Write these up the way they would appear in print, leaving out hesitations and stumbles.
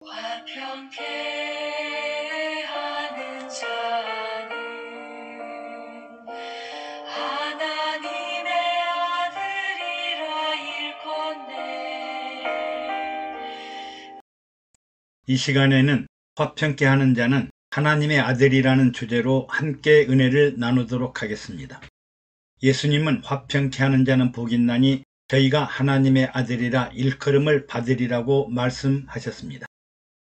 화평케 하는 자는 하나님의 아들이라 일컫네. 이 시간에는 화평케 하는 자는 하나님의 아들이라는 주제로 함께 은혜를 나누도록 하겠습니다. 예수님은 화평케 하는 자는 복이 있나니 저희가 하나님의 아들이라 일컬음을 받으리라고 말씀하셨습니다.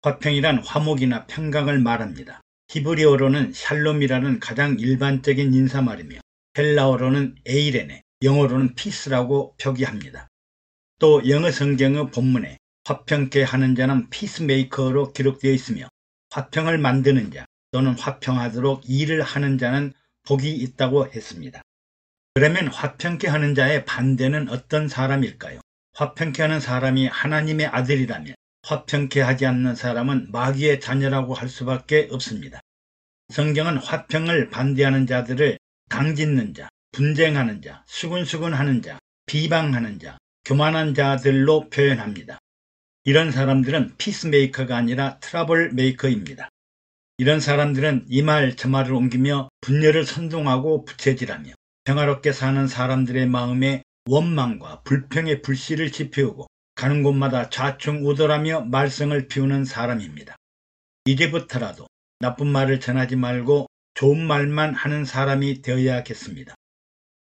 화평이란 화목이나 평강을 말합니다. 히브리어로는 샬롬이라는 가장 일반적인 인사말이며 헬라어로는 에이레네, 영어로는 피스라고 표기합니다. 또 영어 성경의 본문에 화평케 하는 자는 피스메이커로 기록되어 있으며 화평을 만드는 자 또는 화평하도록 일을 하는 자는 복이 있다고 했습니다. 그러면 화평케 하는 자의 반대는 어떤 사람일까요? 화평케 하는 사람이 하나님의 아들이라면 화평케 하지 않는 사람은 마귀의 자녀라고 할 수밖에 없습니다. 성경은 화평을 반대하는 자들을 당짓는 자, 분쟁하는 자, 수군수군하는 자, 비방하는 자, 교만한 자들로 표현합니다. 이런 사람들은 피스메이커가 아니라 트러블 메이커입니다. 이런 사람들은 이 말 저 말을 옮기며 분열을 선동하고 부채질하며 평화롭게 사는 사람들의 마음에 원망과 불평의 불씨를 지피우고 가는 곳마다 좌충우돌하며 말썽을 피우는 사람입니다. 이제부터라도 나쁜 말을 전하지 말고 좋은 말만 하는 사람이 되어야겠습니다.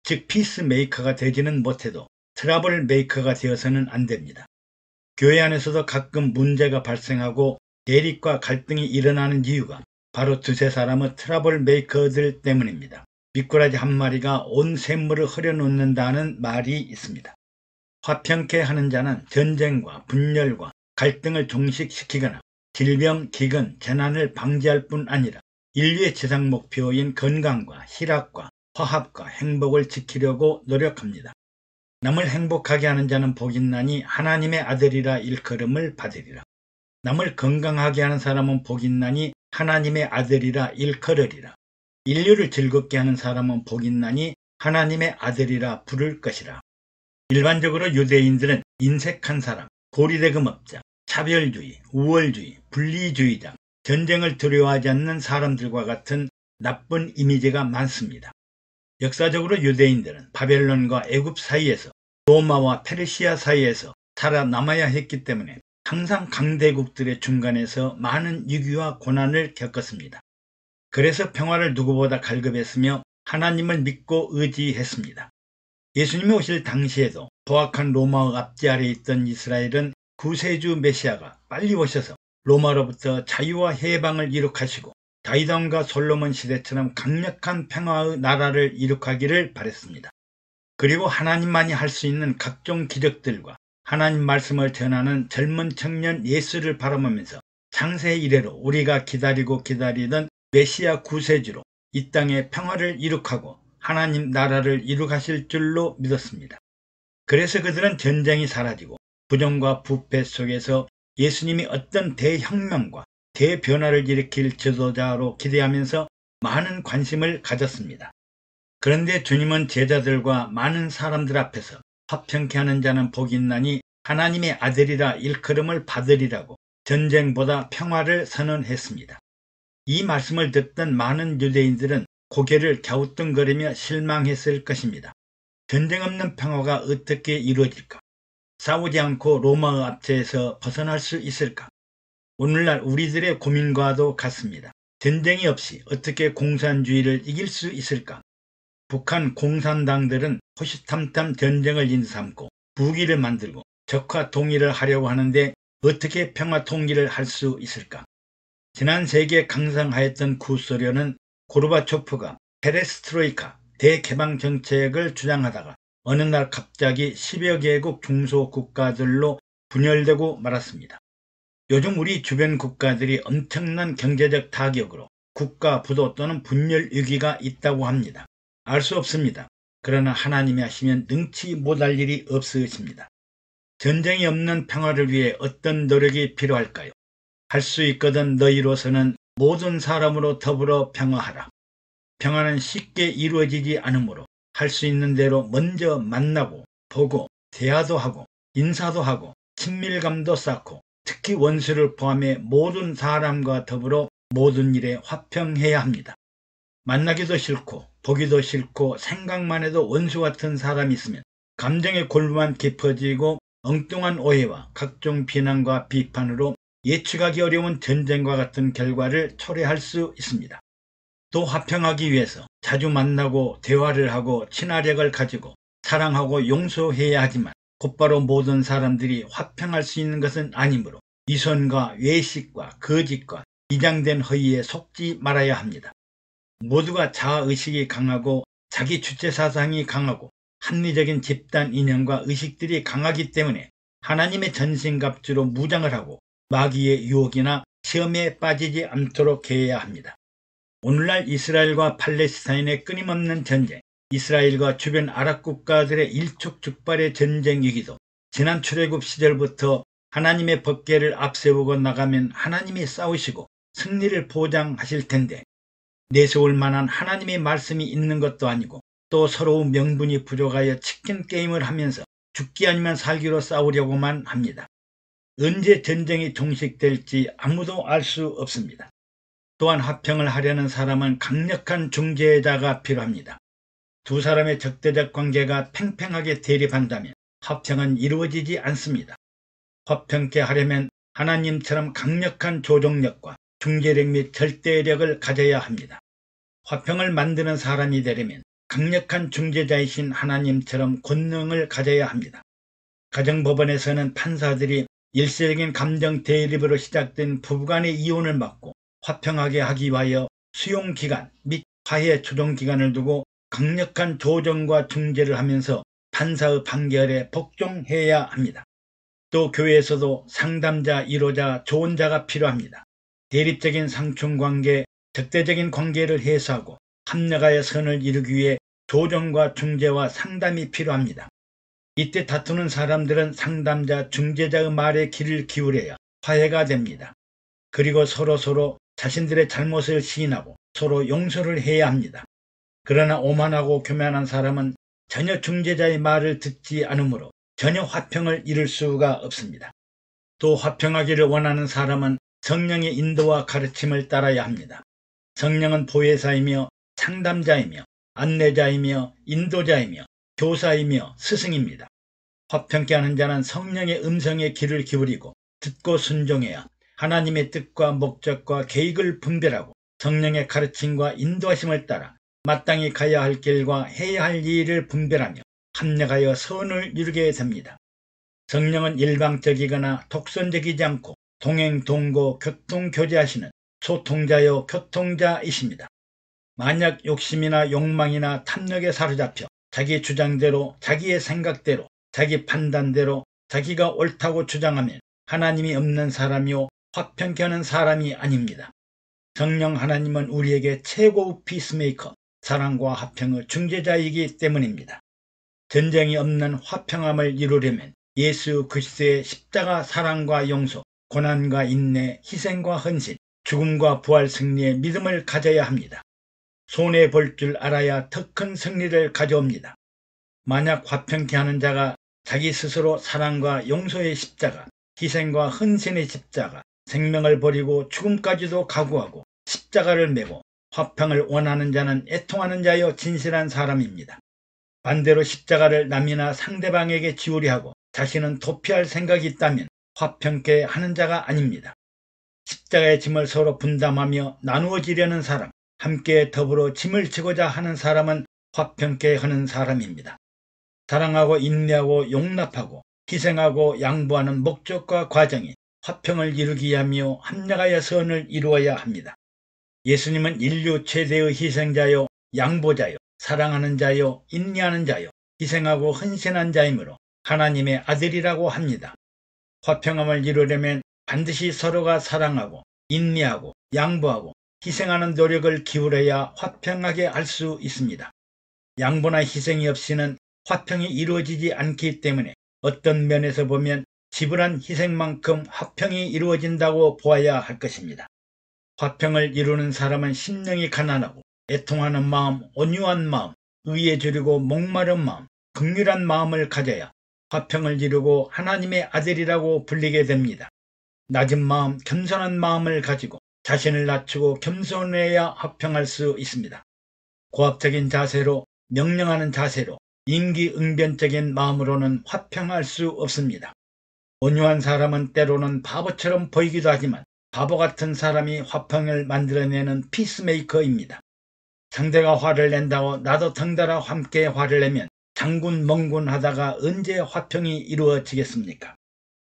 즉 피스메이커가 되지는 못해도 트러블 메이커가 되어서는 안 됩니다. 교회 안에서도 가끔 문제가 발생하고 대립과 갈등이 일어나는 이유가 바로 두세 사람의 트러블 메이커들 때문입니다. 미꾸라지 한 마리가 온 샘물을 흐려놓는다는 말이 있습니다. 화평케 하는 자는 전쟁과 분열과 갈등을 종식시키거나 질병, 기근, 재난을 방지할 뿐 아니라 인류의 지상 목표인 건강과 희락과 화합과 행복을 지키려고 노력합니다. 남을 행복하게 하는 자는 복이 있나니 하나님의 아들이라 일컬음을 받으리라. 남을 건강하게 하는 사람은 복이 있나니 하나님의 아들이라 일컬으리라. 인류를 즐겁게 하는 사람은 복이 있나니 하나님의 아들이라 부를 것이라. 일반적으로 유대인들은 인색한 사람, 고리대금업자, 차별주의, 우월주의, 분리주의자, 전쟁을 두려워하지 않는 사람들과 같은 나쁜 이미지가 많습니다. 역사적으로 유대인들은 바벨론과 애굽 사이에서 로마와 페르시아 사이에서 살아남아야 했기 때문에 항상 강대국들의 중간에서 많은 위기와 고난을 겪었습니다. 그래서 평화를 누구보다 갈급했으며 하나님을 믿고 의지했습니다. 예수님이 오실 당시에도 포악한 로마의 압제 아래에 있던 이스라엘은 구세주 메시아가 빨리 오셔서 로마로부터 자유와 해방을 이룩하시고 다윗왕과 솔로몬 시대처럼 강력한 평화의 나라를 이룩하기를 바랬습니다. 그리고 하나님만이 할 수 있는 각종 기적들과 하나님 말씀을 전하는 젊은 청년 예수를 바라보면서 창세 이래로 우리가 기다리고 기다리던 메시아 구세주로 이 땅에 평화를 이룩하고 하나님 나라를 이룩하실 줄로 믿었습니다. 그래서 그들은 전쟁이 사라지고 부정과 부패 속에서 예수님이 어떤 대혁명과 대변화를 일으킬 지도자로 기대하면서 많은 관심을 가졌습니다. 그런데 주님은 제자들과 많은 사람들 앞에서 화평케 하는 자는 복이 있나니 하나님의 아들이라 일컬음을 받으리라고 전쟁보다 평화를 선언했습니다. 이 말씀을 듣던 많은 유대인들은 고개를 갸우뚱거리며 실망했을 것입니다. 전쟁 없는 평화가 어떻게 이루어질까? 싸우지 않고 로마의 압제에서 벗어날 수 있을까? 오늘날 우리들의 고민과도 같습니다. 전쟁이 없이 어떻게 공산주의를 이길 수 있을까? 북한 공산당들은 호시탐탐 전쟁을 인삼고 무기를 만들고 적화 통일을 하려고 하는데 어떻게 평화 통일을 할 수 있을까? 지난 세기에 강성하였던 구소련은 고르바초프가 페레스트로이카 대개방 정책을 주장하다가 어느 날 갑자기 10여 개국 중소국가들로 분열되고 말았습니다. 요즘 우리 주변 국가들이 엄청난 경제적 타격으로 국가 부도 또는 분열 위기가 있다고 합니다. 알 수 없습니다. 그러나 하나님이 하시면 능치 못할 일이 없으십니다. 전쟁이 없는 평화를 위해 어떤 노력이 필요할까요? 할 수 있거든 너희로서는 모든 사람으로 더불어 평화하라. 평화는 쉽게 이루어지지 않으므로 할 수 있는 대로 먼저 만나고 보고 대화도 하고 인사도 하고 친밀감도 쌓고 특히 원수를 포함해 모든 사람과 더불어 모든 일에 화평해야 합니다. 만나기도 싫고 보기도 싫고 생각만 해도 원수 같은 사람이 있으면 감정의 골만 깊어지고 엉뚱한 오해와 각종 비난과 비판으로 예측하기 어려운 전쟁과 같은 결과를 초래할 수 있습니다. 또 화평하기 위해서 자주 만나고 대화를 하고 친화력을 가지고 사랑하고 용서해야 하지만 곧바로 모든 사람들이 화평할 수 있는 것은 아니므로 위선과 외식과 거짓과 이장된 허위에 속지 말아야 합니다. 모두가 자아의식이 강하고 자기 주체사상이 강하고 합리적인 집단 인연과 의식들이 강하기 때문에 하나님의 전신갑주로 무장을 하고 마귀의 유혹이나 시험에 빠지지 않도록 해야 합니다. 오늘날 이스라엘과 팔레스타인의 끊임없는 전쟁, 이스라엘과 주변 아랍 국가들의 일촉즉발의 전쟁 위기도 지난 출애굽 시절부터 하나님의 법궤를 앞세우고 나가면 하나님이 싸우시고 승리를 보장하실 텐데 내세울 만한 하나님의 말씀이 있는 것도 아니고 또 서로 명분이 부족하여 치킨 게임을 하면서 죽기 아니면 살기로 싸우려고만 합니다. 언제 전쟁이 종식될지 아무도 알 수 없습니다. 또한 화평을 하려는 사람은 강력한 중재자가 필요합니다. 두 사람의 적대적 관계가 팽팽하게 대립한다면 화평은 이루어지지 않습니다. 화평케 하려면 하나님처럼 강력한 조종력과 중재력 및 절대력을 가져야 합니다. 화평을 만드는 사람이 되려면 강력한 중재자이신 하나님처럼 권능을 가져야 합니다. 가정법원에서는 판사들이 일시적인 감정 대립으로 시작된 부부간의 이혼을 막고 화평하게 하기 위하여 수용기간 및 화해 조정기간을 두고 강력한 조정과 중재를 하면서 판사의 판결에 복종해야 합니다. 또 교회에서도 상담자, 위로자, 조언자가 필요합니다. 대립적인 상충관계, 적대적인 관계를 해소하고 합력하여 선을 이루기 위해 조정과 중재와 상담이 필요합니다. 이때 다투는 사람들은 상담자, 중재자의 말에 귀를 기울여야 화해가 됩니다. 그리고 서로 자신들의 잘못을 시인하고 서로 용서를 해야 합니다. 그러나 오만하고 교만한 사람은 전혀 중재자의 말을 듣지 않으므로 전혀 화평을 이룰 수가 없습니다. 또 화평하기를 원하는 사람은 성령의 인도와 가르침을 따라야 합니다. 성령은 보혜사이며 상담자이며 안내자이며 인도자이며 교사이며 스승입니다. 화평케 하는 자는 성령의 음성에 귀를 기울이고 듣고 순종해야 하나님의 뜻과 목적과 계획을 분별하고 성령의 가르침과 인도하심을 따라 마땅히 가야 할 길과 해야 할 일을 분별하며 합력하여 선을 이루게 됩니다. 성령은 일방적이거나 독선적이지 않고 동행동거 교통교제하시는 소통자요 교통자이십니다. 만약 욕심이나 욕망이나 탐욕에 사로잡혀 자기 주장대로 자기의 생각대로 자기 판단대로 자기가 옳다고 주장하면 하나님이 없는 사람이요 화평케 하는 사람이 아닙니다. 성령 하나님은 우리에게 최고의 피스메이커, 사랑과 화평의 중재자이기 때문입니다. 전쟁이 없는 화평함을 이루려면 예수 그리스도의 십자가 사랑과 용서, 고난과 인내, 희생과 헌신, 죽음과 부활 승리의 믿음을 가져야 합니다. 손해볼 줄 알아야 더 큰 승리를 가져옵니다. 만약 화평케 하는 자가 자기 스스로 사랑과 용서의 십자가, 희생과 헌신의 십자가, 생명을 버리고 죽음까지도 각오하고 십자가를 메고 화평을 원하는 자는 애통하는 자여 진실한 사람입니다. 반대로 십자가를 남이나 상대방에게 지우려 하고 자신은 도피할 생각이 있다면 화평케 하는 자가 아닙니다. 십자가의 짐을 서로 분담하며 나누어지려는 사람, 함께 더불어 짐을 지고자 하는 사람은 화평케 하는 사람입니다. 사랑하고 인내하고 용납하고 희생하고 양보하는 목적과 과정이 화평을 이루기 위하며 합력하여 선을 이루어야 합니다. 예수님은 인류 최대의 희생자요, 양보자요, 사랑하는 자요, 인내하는 자요, 희생하고 헌신한 자이므로 하나님의 아들이라고 합니다. 화평함을 이루려면 반드시 서로가 사랑하고 인내하고 양보하고 희생하는 노력을 기울여야 화평하게 할 수 있습니다. 양보나 희생이 없이는 화평이 이루어지지 않기 때문에 어떤 면에서 보면 지불한 희생만큼 화평이 이루어진다고 보아야 할 것입니다. 화평을 이루는 사람은 심령이 가난하고 애통하는 마음, 온유한 마음, 의에 주리고 목마른 마음, 긍휼한 마음을 가져야 화평을 이루고 하나님의 아들이라고 불리게 됩니다. 낮은 마음, 겸손한 마음을 가지고 자신을 낮추고 겸손해야 화평할 수 있습니다. 고압적인 자세로, 명령하는 자세로, 임기응변적인 마음으로는 화평할 수 없습니다. 온유한 사람은 때로는 바보처럼 보이기도 하지만 바보 같은 사람이 화평을 만들어내는 피스메이커입니다. 상대가 화를 낸다고 나도 덩달아 함께 화를 내면 장군멍군 하다가 언제 화평이 이루어지겠습니까?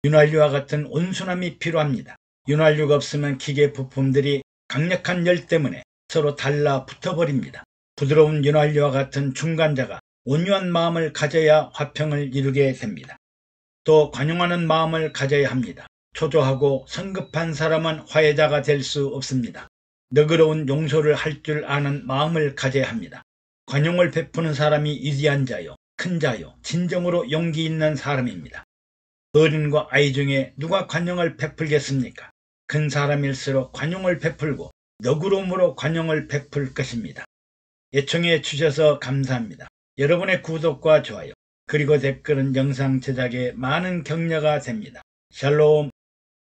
윤활유와 같은 온순함이 필요합니다. 윤활유가 없으면 기계 부품들이 강력한 열 때문에 서로 달라붙어버립니다. 부드러운 윤활유와 같은 중간자가 온유한 마음을 가져야 화평을 이루게 됩니다. 또 관용하는 마음을 가져야 합니다. 초조하고 성급한 사람은 화해자가 될 수 없습니다. 너그러운 용서를 할 줄 아는 마음을 가져야 합니다. 관용을 베푸는 사람이 위대한 자요, 큰 자요, 진정으로 용기 있는 사람입니다. 어린과 아이 중에 누가 관용을 베풀겠습니까? 큰 사람일수록 관용을 베풀고 너그러움으로 관용을 베풀 것입니다. 애청해 주셔서 감사합니다. 여러분의 구독과 좋아요, 그리고 댓글은 영상 제작에 많은 격려가 됩니다. 샬롬.